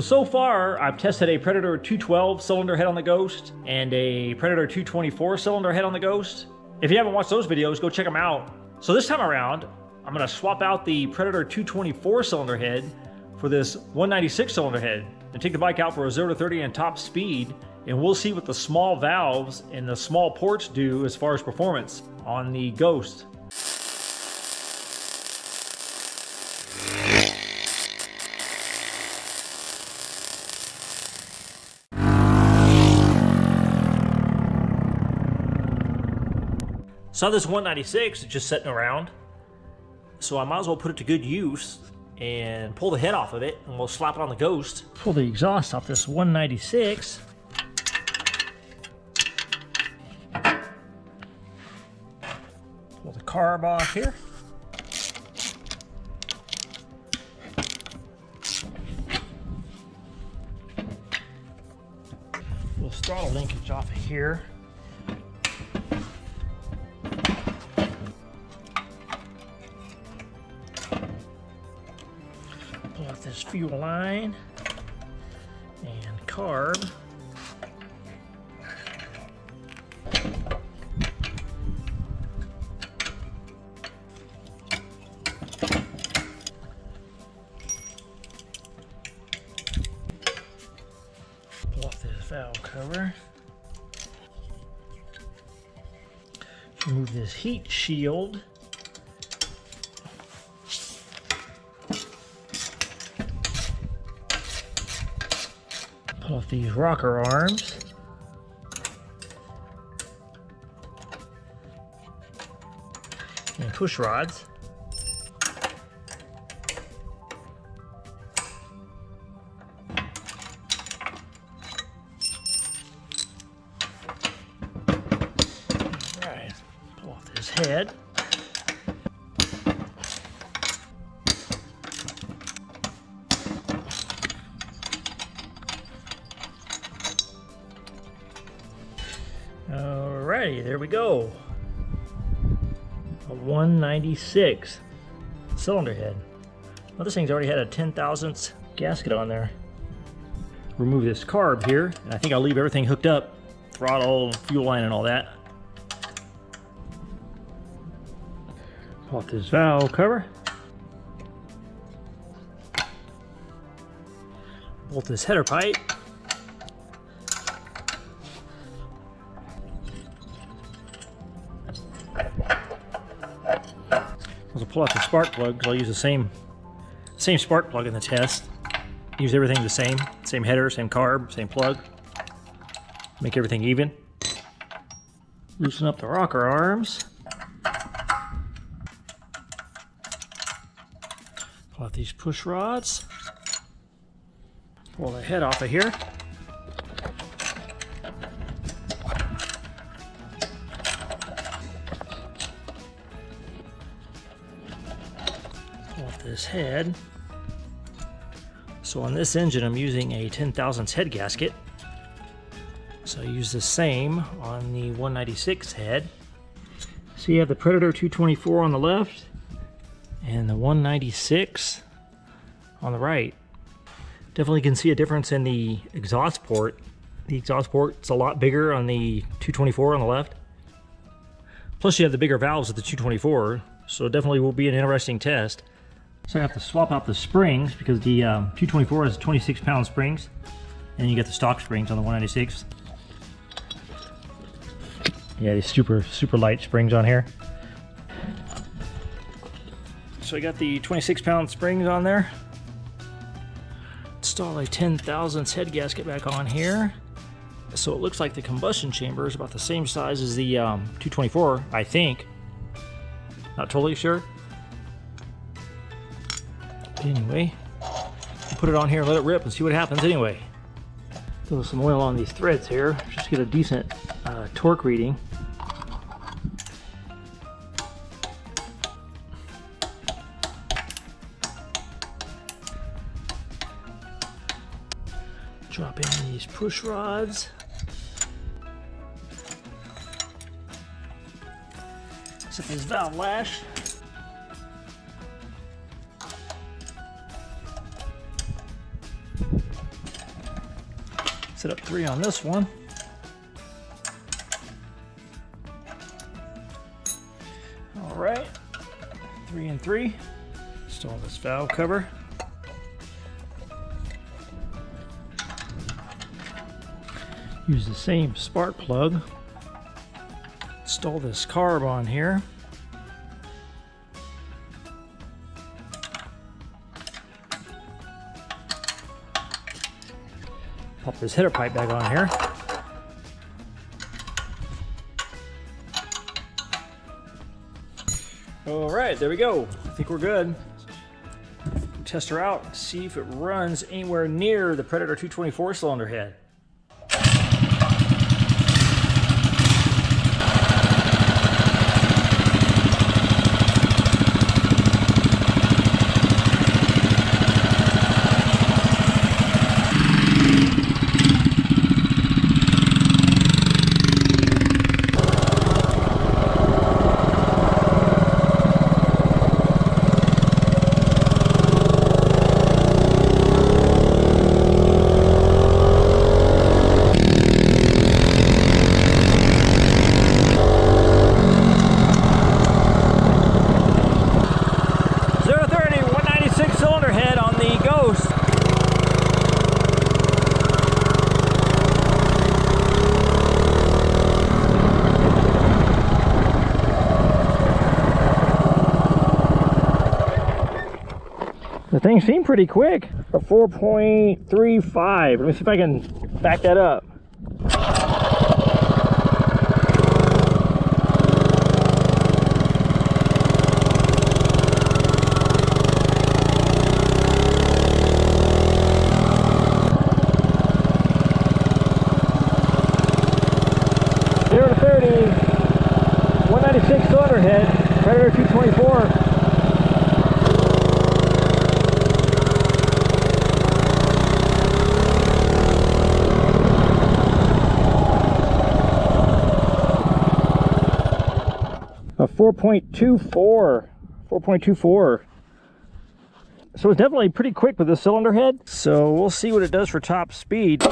So far, I've tested a Predator 212 cylinder head on the Ghost and a Predator 224 cylinder head on the Ghost. If you haven't watched those videos, go check them out. So this time around, I'm gonna swap out the Predator 224 cylinder head for this 196 cylinder head and take the bike out for a 0 to 30 and top speed, and we'll see what the small valves and the small ports do as far as performance on the Ghost. So this 196 is just sitting around, so I might as well put it to good use and pull the head off of it, and we'll slap it on the Ghost. Pull the exhaust off this 196. Pull the carb off here. Pull the throttle linkage off of here. Pull out this fuel line and carb. Pull off this valve cover. Remove this heat shield. Pull off these rocker arms. And push rods. Alright, pull off this head. Alrighty, there we go. A 196 cylinder head. Well, this thing's already had a 10,000th gasket on there. Remove this carb here, and I think I'll leave everything hooked up. Throttle, fuel line, and all that. Pull off this valve cover. Bolt this header pipe. I'll pull out the spark plug because I'll use the same spark plug in the test. Use everything the same header, same carb, same plug. Make everything even. Loosen up the rocker arms. Pull out these push rods. Pull the head off of here. Pull off this head. So on this engine I'm using a 10,000th head gasket. So I use the same on the 196 head. So you have the Predator 224 on the left and the 196 on the right. Definitely can see a difference in the exhaust port. The exhaust port's a lot bigger on the 224 on the left. Plus you have the bigger valves at the 224, so it definitely will be an interesting test. So I have to swap out the springs because the 224 has 26-pound springs, and you get the stock springs on the 196. Yeah, these super light springs on here. So I got the 26-pound springs on there. Install a 10,000th head gasket back on here. So it looks like the combustion chamber is about the same size as the 224, I think. Not totally sure. But anyway, I'll put it on here and let it rip and see what happens anyway. Throw some oil on these threads here, just to get a decent torque reading. Drop in these push rods. Set this valve lash. Set up 3 on this one. All right, 3 and 3. Install this valve cover. Use the same spark plug. Install this carb on here. Pop this header pipe back on here. All right, there we go. I think we're good. Test her out, see if it runs anywhere near the Predator 224 cylinder head. The thing seemed pretty quick. A 4.35. Let me see if I can back that up. Zero to 30, 196 cylinder head, Predator 224. A 4.24. So it's definitely pretty quick with the cylinder head. So we'll see what it does for top speed.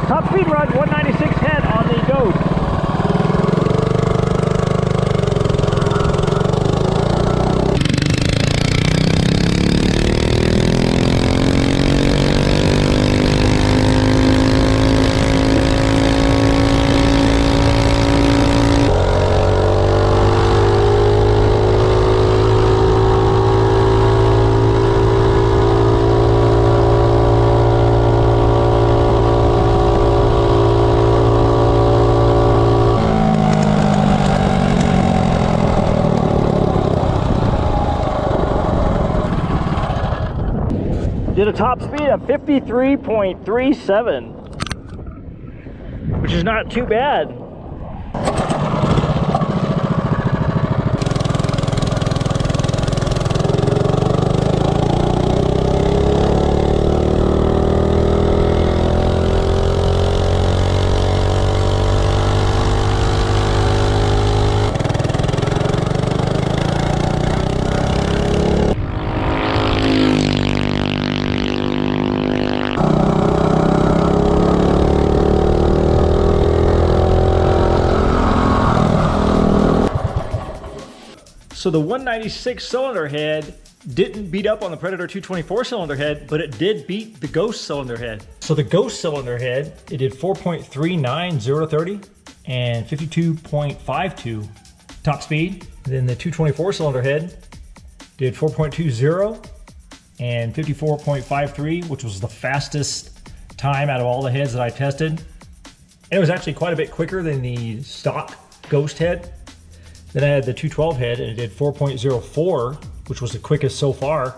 Top speed run, 196 head on the Ghost. Did a top speed of 53.37, which is not too bad. So the 196 cylinder head didn't beat up on the Predator 224 cylinder head, but it did beat the Ghost cylinder head. So the Ghost cylinder head, it did 4.39 0 to 30 and 52.52 top speed. Then the 224 cylinder head did 4.20 and 54.53, which was the fastest time out of all the heads that I tested. And it was actually quite a bit quicker than the stock Ghost head. Then I had the 212 head and it did 4.04, which was the quickest so far.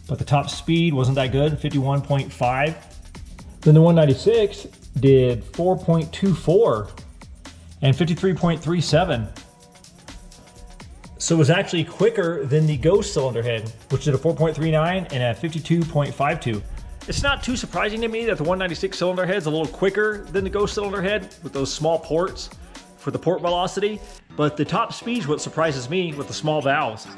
But the top speed wasn't that good, 51.5. Then the 196 did 4.24 and 53.37. So it was actually quicker than the Ghost cylinder head, which did a 4.39 and a 52.52. It's not too surprising to me that the 196 cylinder head is a little quicker than the Ghost cylinder head with those small ports for the port velocity, but the top speed is what surprises me with the small valves.